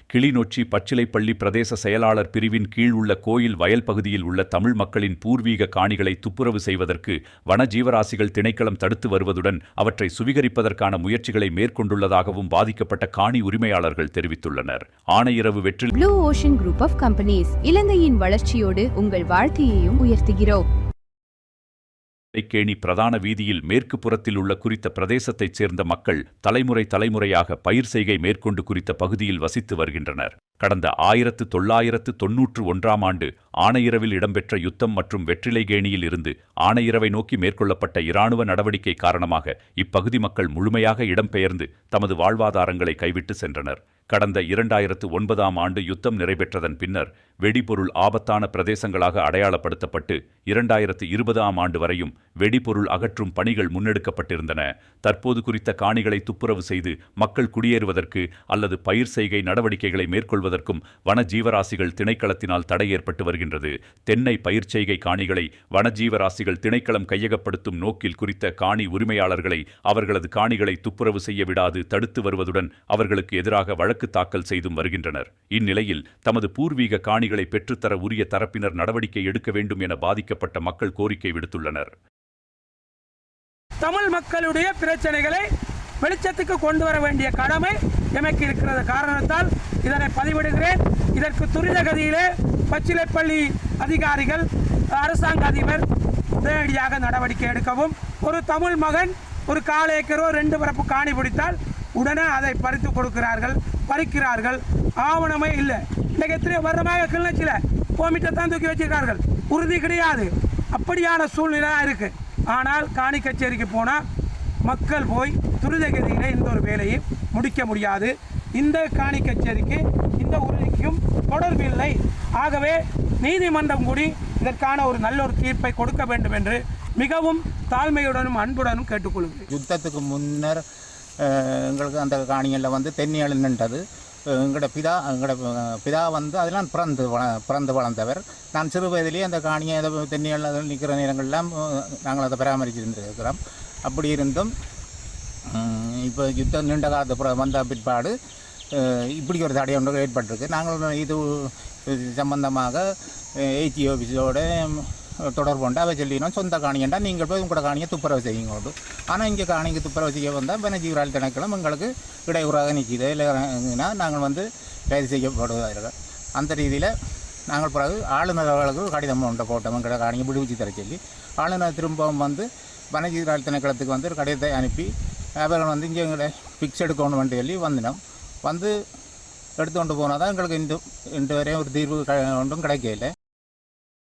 கிளிநொச்சி பச்சிலைப்பள்ளி பிரதேச செயலாளர் பிரிவின் கீழ் உள்ள கோயில் வயல் பகுதியில் உள்ள தமிழ் மக்களின் பூர்வீக காணிகளை துப்புரவு செய்வதற்கு வன ஜீவராசிகள் திணைக்களம் தடுத்து வருவதுடன் அவற்றை சுவீகரிப்பதற்கான முயற்சிகளை மேற்கொண்டுள்ளதாகவும் பாதிக்கப்பட்ட காணி உரிமையாளர்கள் தெரிவித்துள்ளனர். ஆணையிரவு வெற்றில் blue ocean group of companies இலங்கையின் வளர்ச்சியோடு உங்கள் வாழ்க்கையையும் உயர்த்துகிறோம். கேணி பிரதான வீதியில் மேற்கு புறத்தில் உள்ள குறித்த பிரதேசத்தைச் சேர்ந்த மக்கள் தலைமுறையாக பயிர் செய்கை மேற்கொண்டு குறித்த பகுதியில் வசித்து வருகின்றனர். கடந்த 1991 ஆண்டு ஆணையிரவில் இடம்பெற்ற யுத்தம் மற்றும் வெற்றிலைகேணியில் இருந்து ஆணையிரவை நோக்கி மேற்கொள்ளப்பட்ட இராணுவ நடவடிக்கை காரணமாக இப்பகுதி மக்கள் முழுமையாக இடம்பெயர்ந்து தமது வாழ்வாதாரங்களை கைவிட்டு சென்றனர். கடந்த 2009 ஆண்டு யுத்தம் நிறைவேற்றதன் பின்னர் வெடிபொருள் ஆபத்தான பிரதேசங்களாக அடையாளப்படுத்தப்பட்டு 2020 ஆண்டு வரையும் வெடிபொருள் அகற்றும் பணிகள் முன்னெடுக்கப்பட்டிருந்தன. தற்போது குறித்த காணிகளை துப்புரவு செய்து மக்கள் குடியேறுவதற்கு அல்லது பயிர் செய்கை நடவடிக்கைகளை மேற்கொள்வதற்கும் வனஜீவராசிகள் திணைக்களத்தினால் தடை ஏற்பட்டு வருகின்றது. தென்னை பயிர் செய்கை காணிகளை வனஜீவராசிகள் திணைக்களம் கையகப்படுத்தும் நோக்கில் குறித்த காணி உரிமையாளர்களை அவர்களது காணிகளை துப்புரவு செய்ய விடாது தடுத்து வருவதுடன் அவர்களுக்கு எதிராக வழக்கு தாக்கல் செய்தும் வருகின்றனர். இந்நிலையில் தமது பூர்வீக காணிகளை பெற்றுத்தர உரிய தரப்பினர் நடவடிக்கை எடுக்க வேண்டும் என பாதிக்கப்பட்ட மக்கள் கோரிக்கை விடுத்துள்ளனர். தமிழ் மக்களுடைய பிரச்சனைகளை வெளிச்சத்துக்கு கொண்டு வர வேண்டிய கடமை எமக்கு இருக்கிற காரணத்தால் இதனை பதிவிடுகிறேன். இதற்கு துரித கதியிலே பச்சிலைப்பள்ளி அதிகாரிகள், அரசாங்க அதிபர் உடனடியாக நடவடிக்கை எடுக்கவும். ஒரு தமிழ் மகன் ஒரு 4 ஏக்கரோ 2 பரப்பு காணி பிடித்தால் உடனே அதை பறித்து கொடுக்கிறார்கள், பறிக்கிறார்கள். ஆவணமே இல்லை. இன்றைக்கு எத்தனை வருடமாக கிளிநொச்சியில் கோமிட்டை தான் தூக்கி வச்சிருக்கார்கள், உறுதி கிடையாது. அப்படியான சூழ்நிலை இருக்கு. ஆனால் காணி கச்சேரிக்கு போனால் மக்கள் போய் துரிதகதியில் இந்த ஒரு வேலையை முடிக்க முடியாது. இந்த காணி கச்சேரிக்கு இந்த உறுதிக்கும் தொடர்பில்லை. ஆகவே நீதிமன்றம் கூடி இதற்கான ஒரு நல்ல ஒரு தீர்ப்பை கொடுக்க வேண்டும் என்று மிகவும் தாழ்மையுடனும் அன்புடனும் கேட்டுக்கொள்கிறேன். யுத்தத்துக்கு முன்னர் எங்களுக்கு அந்த காணிகளில் வந்து தென்னியல் நின்றது. எங்களோட பிதா வந்து அதெல்லாம் பிறந்து வளர்ந்தவர். நான் சிறு வயதிலேயே அந்த காணியை தென்னியல் நிற்கிற நேரங்கள்லாம் நாங்கள் அதை பராமரிச்சிருந்துருக்கிறோம். அப்படி இருந்தும் இப்போ யுத்தம் நீண்ட காலத்து வந்த பிற்பாடு இப்படி ஒரு தடை ஒன்று ஏற்பட்டிருக்கு. நாங்கள் இது சம்பந்தமாக ஏஜி ஆஃபீஸோட தொடர்பு கொண்டு அவை சொல்லினோம், சொந்த காணியண்டா நீங்கள் போய் உங்களோட காணியை துப்புரவு செய்யுங்க. ஆனால் இங்கே காணிக்கு துப்புரவு செய்ய வந்தால் வனஜீவரால் திணைக்களம் எங்களுக்கு இடையூறாக நிற்கிது. இல்லைன்னா நாங்கள் வந்து கைது செய்யப்படுவதாக அந்த ரீதியில் நாங்கள் பிறகு ஆளுநர் அவர்களுக்கு கடிதம் ஒன்றை போட்டோம், எங்களோட காணியை விடுவிச்சு தர சொல்லி. ஆளுநர் திரும்பவும் வந்து வனஜீவரால் திணைக்களத்துக்கு வந்து ஒரு கடிதத்தை அனுப்பி அவர்கள் வந்து இங்கே எங்களை ஃபிக்ஸ் எடுக்கணும்னு சொல்லி வந்தினோம். வந்து எடுத்துக்கொண்டு போனால் தான் எங்களுக்கு இன்று வரையும் ஒரு தீர்வு ஒன்றும் கிடைக்கல.